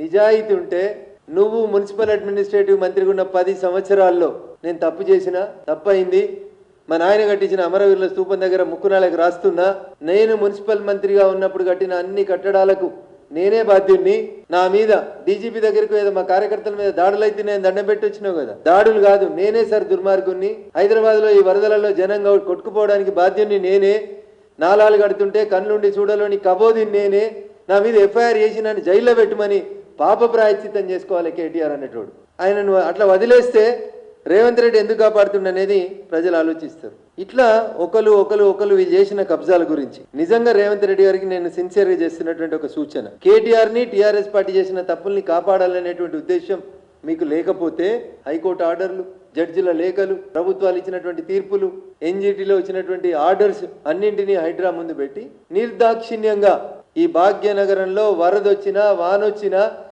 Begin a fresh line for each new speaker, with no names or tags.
నిజాయితీ ఉంటే నువ్వు మున్సిపల్ అడ్మినిస్ట్రేటివ్ మంత్రిగా ఉన్న 10 సంవత్సరాల్లో నేను తప్పు చేసిన తప్పైంది మా నాయన కట్టించిన అమరవీరుల స్తూపం దగ్గర ముక్కునాలకు రాస్తున్నా నేను మున్సిపల్ మంత్రిగా ఉన్నప్పుడు కట్టిన అన్ని కట్టడాలకు నేనే బాధ్యుణ్ణి నా మీద డీజీపీ దగ్గరకు ఏదో మా కార్యకర్తల మీద దాడులు అయితే నేను దండం పెట్టి వచ్చినావు కదా దాడులు కాదు నేనే సార్ దుర్మార్గుణ్ణి హైదరాబాద్ లో ఈ వరదలలో జనంగా కొట్టుకుపోవడానికి బాధ్యుణ్ణి నేనే నాలాలు కడుతుంటే కళ్ళుండి చూడలోని కబోదిని నేనే నా మీద ఎఫ్ఐఆర్ చేసి నన్ను జైల్లో పెట్టమని పాప ప్రాయశ్చిత్తం చేసుకోవాలి కేటీఆర్ అనేటోడు ఆయనను అట్లా వదిలేస్తే రేవంత్ రెడ్డి ఎందుకు కాపాడుతుండనేది ప్రజలు ఆలోచిస్తారు ఇట్లా ఒకరు వీళ్ళు చేసిన కబ్జాల గురించి నిజంగా రేవంత్ రెడ్డి గారికి నేను సిన్సియర్గా చేస్తున్నటువంటి ఒక సూచన కేటీఆర్ని టీఆర్ఎస్ పార్టీ చేసిన తప్పుల్ని కాపాడాలనేటువంటి ఉద్దేశం మీకు లేకపోతే హైకోర్టు ఆర్డర్లు జడ్జిల లేఖలు ప్రభుత్వాలు ఇచ్చినటువంటి తీర్పులు ఎన్జిటిలో ఇచ్చినటువంటి ఆర్డర్స్ అన్నింటినీ హైడ్రా ముందు పెట్టి నిర్దాక్షిణ్యంగా ఈ భాగ్యనగరంలో వరదొచ్చినా వానొచ్చినా